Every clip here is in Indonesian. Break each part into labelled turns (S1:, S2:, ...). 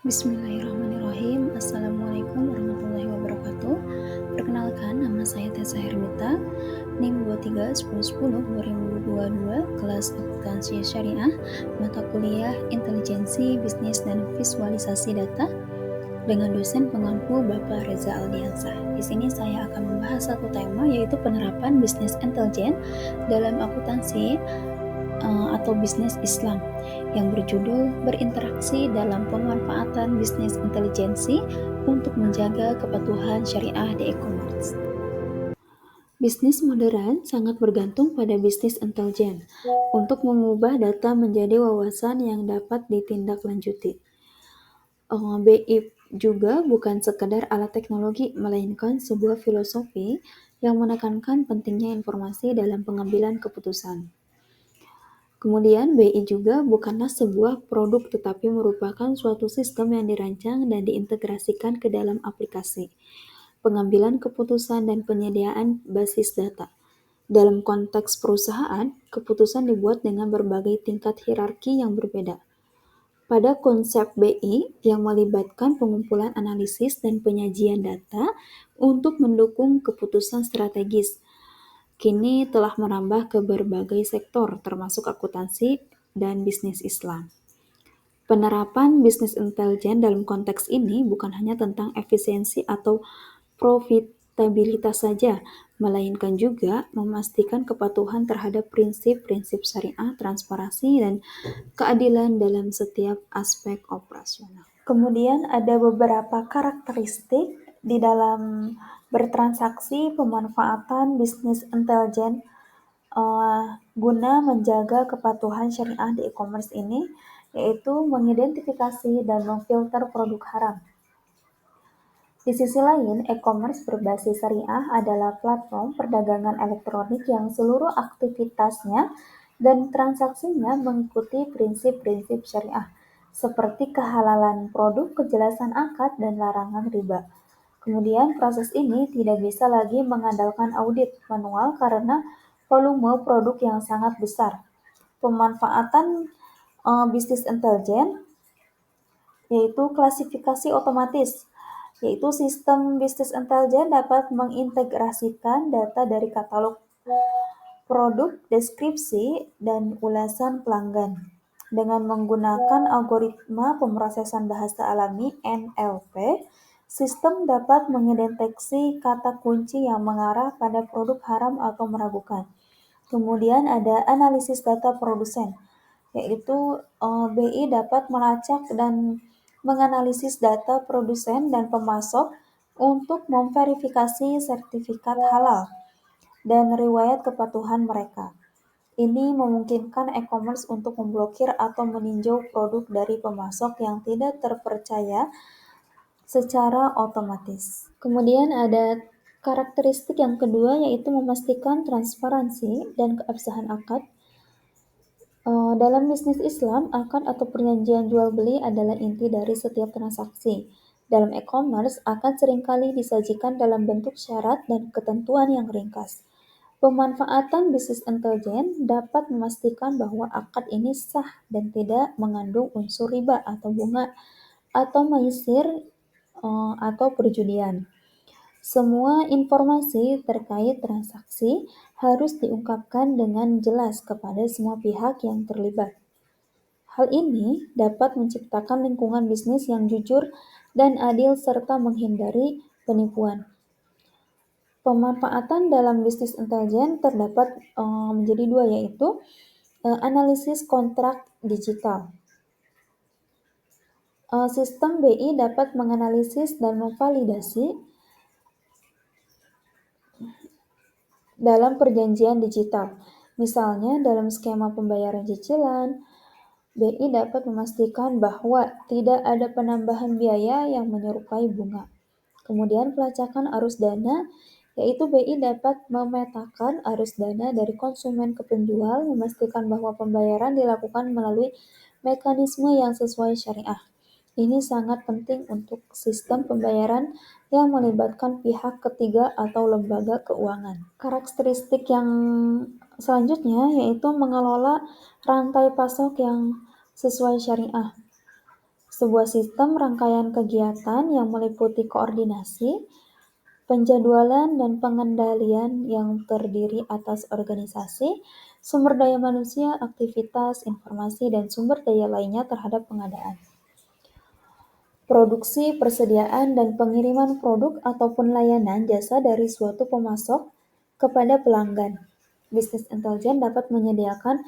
S1: Bismillahirrahmanirrahim. Assalamualaikum warahmatullahi wabarakatuh. Perkenalkan, nama saya Tessa Hermita, NIM 231010 2022, kelas akuntansi syariah, mata kuliah intelijensi, bisnis, dan visualisasi data, dengan dosen pengampu Bapak Reza Aldiansah. Di sini saya akan membahas satu tema, yaitu penerapan bisnis intelijen dalam akuntansi atau bisnis Islam, yang berjudul berinteraksi dalam pemanfaatan bisnis intelijensi untuk menjaga kepatuhan syariah di e-commerce. Bisnis modern sangat bergantung pada bisnis intelijen untuk mengubah data menjadi wawasan yang dapat ditindaklanjuti. BI juga bukan sekedar alat teknologi, melainkan sebuah filosofi yang menekankan pentingnya informasi dalam pengambilan keputusan. Kemudian, BI juga bukanlah sebuah produk, tetapi merupakan suatu sistem yang dirancang dan diintegrasikan ke dalam aplikasi, pengambilan keputusan, dan penyediaan basis data. Dalam konteks perusahaan, keputusan dibuat dengan berbagai tingkat hierarki yang berbeda. Pada konsep BI yang melibatkan pengumpulan analisis dan penyajian data untuk mendukung keputusan strategis, kini telah merambah ke berbagai sektor, termasuk akuntansi dan bisnis Islam. Penerapan bisnis intelijen dalam konteks ini bukan hanya tentang efisiensi atau profitabilitas saja, melainkan juga memastikan kepatuhan terhadap prinsip-prinsip syariah, transparansi, dan keadilan dalam setiap aspek operasional. Kemudian ada beberapa karakteristik di dalam bertransaksi pemanfaatan bisnis intelijen guna menjaga kepatuhan syariah di e-commerce ini, yaitu mengidentifikasi dan memfilter produk haram. Di sisi lain, e-commerce berbasis syariah adalah platform perdagangan elektronik yang seluruh aktivitasnya dan transaksinya mengikuti prinsip-prinsip syariah, seperti kehalalan produk, kejelasan akad, dan larangan riba. Kemudian, proses ini tidak bisa lagi mengandalkan audit manual karena volume produk yang sangat besar. Pemanfaatan bisnis intelijen yaitu klasifikasi otomatis, yaitu sistem bisnis intelijen dapat mengintegrasikan data dari katalog produk, deskripsi, dan ulasan pelanggan. Dengan menggunakan algoritma pemrosesan bahasa alami (NLP), sistem dapat mendeteksi kata kunci yang mengarah pada produk haram atau meragukan. Kemudian ada analisis data produsen, yaitu BI dapat melacak dan menganalisis data produsen dan pemasok untuk memverifikasi sertifikat halal dan riwayat kepatuhan mereka. Ini memungkinkan e-commerce untuk memblokir atau meninjau produk dari pemasok yang tidak terpercaya secara otomatis. Kemudian ada karakteristik yang kedua, yaitu memastikan transparansi dan keabsahan akad. Dalam bisnis Islam, akad atau perjanjian jual beli adalah inti dari setiap transaksi. Dalam e-commerce, akad seringkali disajikan dalam bentuk syarat dan ketentuan yang ringkas. Pemanfaatan bisnis intelijen dapat memastikan bahwa akad ini sah dan tidak mengandung unsur riba atau bunga atau maisir atau perjudian. Semua informasi terkait transaksi harus diungkapkan dengan jelas kepada semua pihak yang terlibat. Hal ini dapat menciptakan lingkungan bisnis yang jujur dan adil serta menghindari penipuan. Pemanfaatan dalam bisnis intelijen terdapat menjadi dua, yaitu analisis kontrak digital. Sistem BI dapat menganalisis dan memvalidasi dalam perjanjian digital. Misalnya dalam skema pembayaran cicilan, BI dapat memastikan bahwa tidak ada penambahan biaya yang menyerupai bunga. Kemudian pelacakan arus dana, yaitu BI dapat memetakan arus dana dari konsumen ke penjual, memastikan bahwa pembayaran dilakukan melalui mekanisme yang sesuai syariah. Ini sangat penting untuk sistem pembayaran yang melibatkan pihak ketiga atau lembaga keuangan. Karakteristik yang selanjutnya yaitu mengelola rantai pasok yang sesuai syariah. sebuah sistem rangkaian kegiatan yang meliputi koordinasi, penjadwalan dan pengendalian yang terdiri atas organisasi, sumber daya manusia, aktivitas, informasi, dan sumber daya lainnya terhadap pengadaan. Produksi, persediaan, dan pengiriman produk ataupun layanan jasa dari suatu pemasok kepada pelanggan. Bisnis intelijen dapat menyediakan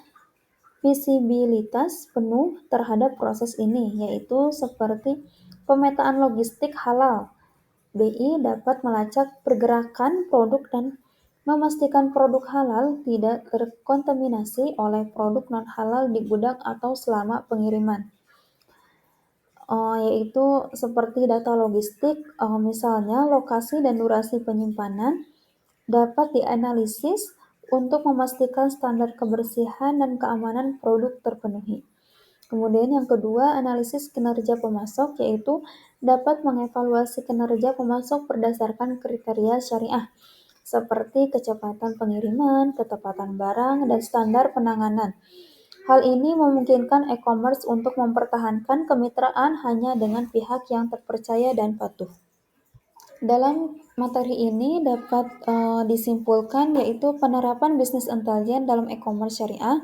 S1: visibilitas penuh terhadap proses ini, yaitu seperti pemetaan logistik halal. BI dapat melacak pergerakan produk dan memastikan produk halal tidak terkontaminasi oleh produk non-halal di gudang atau selama pengiriman. Yaitu seperti data logistik, misalnya lokasi dan durasi penyimpanan dapat dianalisis untuk memastikan standar kebersihan dan keamanan produk terpenuhi. Kemudian yang kedua, analisis kinerja pemasok, yaitu dapat mengevaluasi kinerja pemasok berdasarkan kriteria syariah, seperti kecepatan pengiriman, ketepatan barang, dan standar penanganan. Hal ini memungkinkan e-commerce untuk mempertahankan kemitraan hanya dengan pihak yang terpercaya dan patuh. Dalam materi ini dapat disimpulkan yaitu penerapan bisnis intelijen dalam e-commerce syariah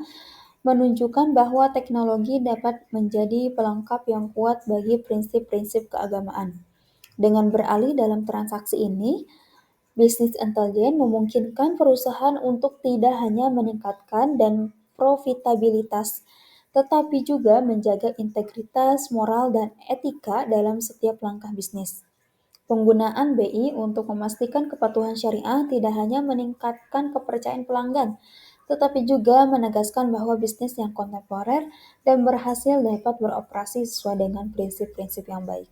S1: menunjukkan bahwa teknologi dapat menjadi pelengkap yang kuat bagi prinsip-prinsip keagamaan. Dengan beralih dalam transaksi ini, bisnis intelijen memungkinkan perusahaan untuk tidak hanya meningkatkan dan profitabilitas, tetapi juga menjaga integritas, moral, dan etika dalam setiap langkah bisnis. Penggunaan BI untuk memastikan kepatuhan syariah tidak hanya meningkatkan kepercayaan pelanggan, tetapi juga menegaskan bahwa bisnis yang kontemporer dan berhasil dapat beroperasi sesuai dengan prinsip-prinsip yang baik.